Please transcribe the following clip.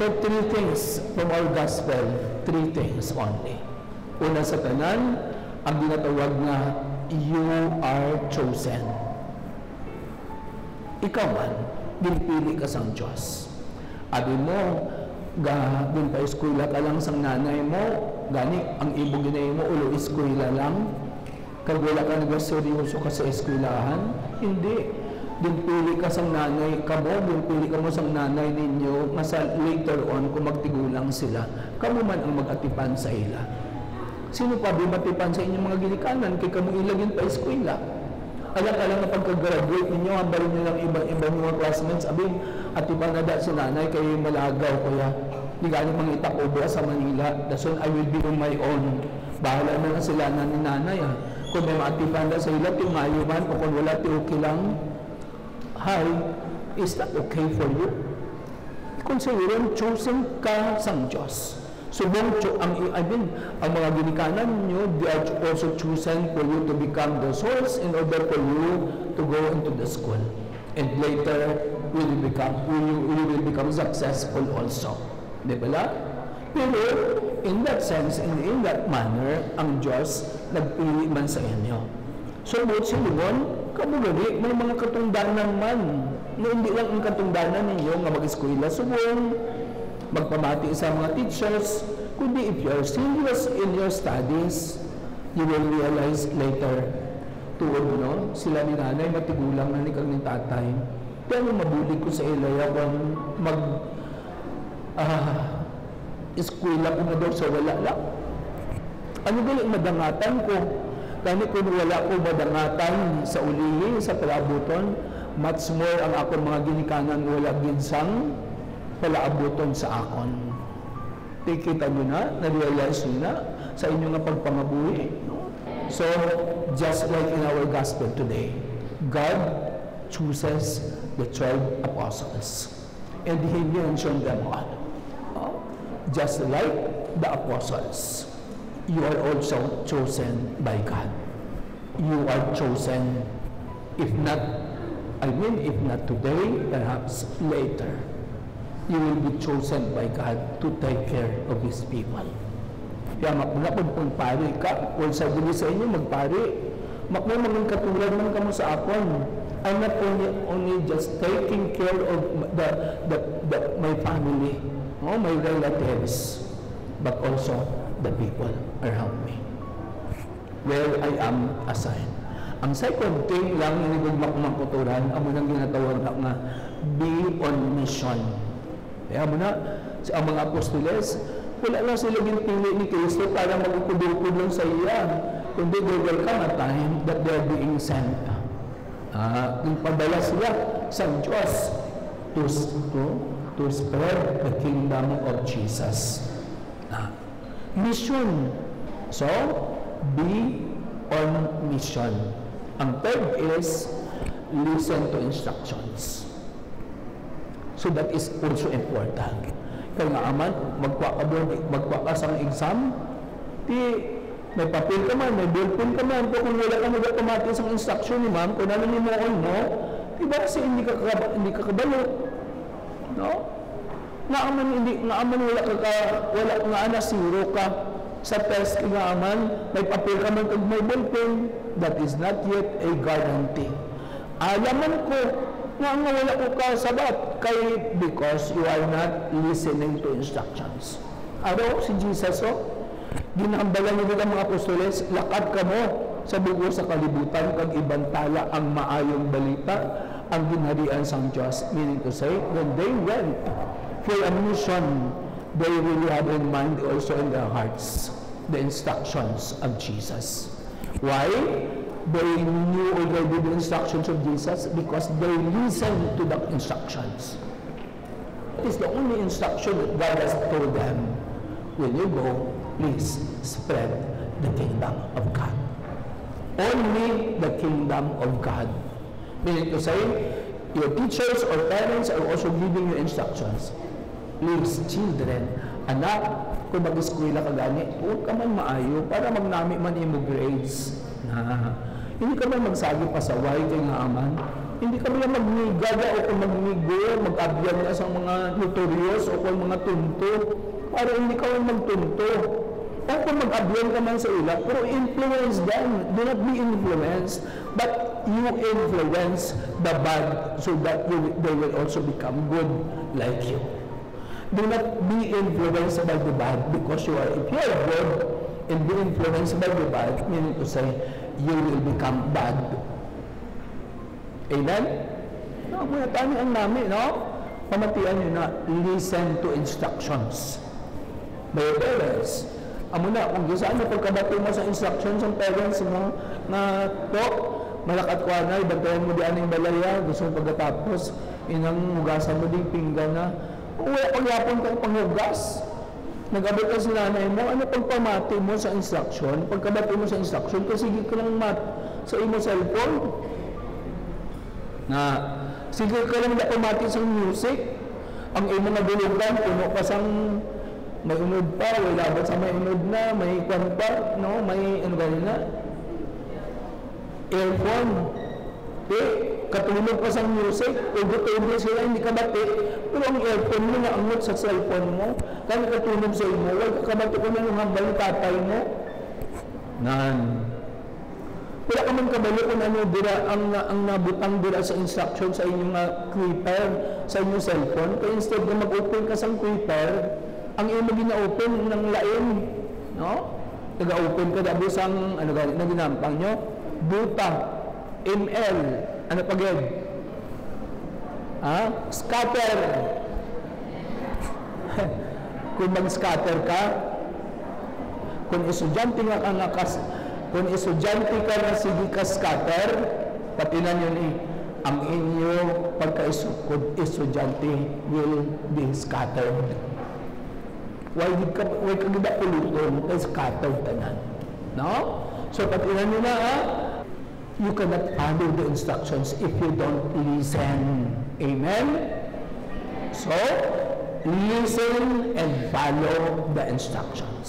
So, three things from our gospel, three things only. Una sa tanan, ang ginatawag na, you are chosen. Ikaw man, ginpili ka sang Diyos. Abi mo, dun pa eskwela ka lang sang nanay mo, gani, ang ibog ginay mo, ulo eskwela lang, kag wala ka nag-seryoso ka sa eskwelahan, hindi. Dinpili ka sang nanay ka mo, dinpili ka mo sang nanay ninyo, masa later on, kung magtigulang sila, kamo man ang mag-atipan sa ila. Sino pa bimatipan sa inyong mga ginikanan, kay kamo ilagin pa eskwela? Alang-alang na pagka-graduate ninyo, hambalin nyo lang iba-ibang mga classmates, abing, atipan na da si nanay, kayo malagaw, kaya, di gani mga itakobra sa Manila, dason I will be on my own. Bahala na lang sila na ni nanay, ha? Kung may maatipan na sa ila, timayo man, o kung wala, okay lang. Hi, is that okay for you? Consider chosen ka sang Diyos. So, ang mga ginikanan nyo, they are also chosen for you to become the source in order for you to go into the school. And later, you will become successful also. Di ba? Pero, in that sense, in that manner, ang Diyos nagpili man sa inyo. So, both si Limon, kamo gani, may mga katungdanan man, na hindi lang ang katungdanan ninyo nga mag-eskwela subong, magpamati sa mga teachers, kundi if you're serious in your studies, you will realize later, tuod no, sila ni nanay, matigulang na ni kang ni tatay, pero mabulig ko sa ilaya kung eskwela ko na daw sa wala lang. Ano galing madangatan ko? Kani kung wala ko madangatan sa ulihi, sa palabuton, much more ang akong mga ginikanan wala ginsang palaabuton sa akon. Tikita nyo na, na-realize nyo na sa inyong pagpangabuhi. So, just like in our gospel today, God chooses the 12 apostles. And He mentioned them all. Just like the apostles, you are also chosen by God. You are chosen, if not today, perhaps later, you will be chosen by God to take care of His people. Kaya makuna kung pari ka, kung sa dili sa inyo magpari, makuna maging katulad man kamo sa akon. I'm not only just taking care of my family, my relatives, but also the people around me, where I am assigned. Ang second thing lang inigugmak ng kuturan, amo nang ginatawag nga, be on mission. Kaya mo na, ang mga apostoles, wala lang sila ginpili ni Kristo para magkukudukod lang sa iya, kundi there will come a time that they are being sent. Padala sila sa Diyos to spread the kingdom of Jesus. Mission. So, be on mission. Ang third is, listen to instructions. So, that is also important. Kaya nga aman, magpa ka sa exam, may papel ka man, may ballpen ka man, kung wala ka mag-automate sa instruction ni ma'am, kung ano ni mo, diba kasi hindi ka kabalo. No? Nga aman wala na zero ka sa test, nga aman may papel ka man kag may ballpen, that is not yet a guarantee. Alaman ko nga wala ko ka sabat kay because you are not listening to instructions. Araw si Jesus ginambalan niyo ang mga apostoles, lakad ka mo sa bugo sa kalibutan kag ibantala ang maayong balita, ang ginharian sang Diyos. Meaning to say, when they went for a mission, they really had in mind also in their hearts the instructions of Jesus. Why? They knew already the instructions of Jesus because they listened to the instructions. It is the only instruction that God has told them. When you go, please spread the kingdom of God. Only the kingdom of God. Meaning to say, your teachers or parents are also giving you instructions. Please, children, anak, kung mag-eskwela ka gani, huwag ka man maayo para magnami man imo grades. Hindi ka man magsagi pasaway kay nga aman. Hindi kami na magnigada o kung magnigo, mag-abyan na sa mga notorious o kung mga tunto. Para hindi ka magtunto. O kung mag-abyan ka man sa ila, pero influence them. Do not be influenced, but you influence the bad so that they will also become good like you. Do not be influenced by the bad because if you are good and be influenced by the bad, meaning to say, you will become bad. Amen? No, kaya tanian namin, no? Pamatian nyo na, listen to instructions by your parents. Amo na, kung saan mo pagkabati mo sa instructions ng parents mo na to, malakat ko na, ibantayan mo di aning balaya, gusto mo pagkatapos, inang hugasan mo din pinggan na, wala pagyapon kang panghugas. Nag-abot ka sa nanay mo, ano pagpamati mo sa instruction? Pagkabati mo sa instruction, kasi sige ka lang sa imo cellphone. Na, sige ka lang na pamati sa music. Ang imo nga dulugan, puno ka sang may unod pa, wala ba sa may unod na, may kwan pa, no? May ano gano'n na? Earphone. Katulog pa sa music, tubo-tubo sila, hindi ka bati. Pero ang earphone mo na angot sa cellphone mo, kaya katulog sa imo, wala ka bati ko na nung hambal tatay mo. Wala ka man kabalo kung ano dira, ang nabutang dira sa instruction sa inyong clipper, sa inyong cellphone. Kaya instead na mag-open ka sa clipper, ang imo gina-open ng lain, no? Nag-open ka dabi sang, ano gano'n, na ginampang nyo? Buta, ML, ano pa gano'n? Scatter. Kung mag-scatter ka, kung estudyante ka na sige ka scatter, patinan yun ang inyo pagka-estudyante will be scattered. Why ka gida puluton kay scattered tanan? No? So patinan nyo na, you cannot follow the instructions if you don't listen. Amen? So, listen and follow the instructions.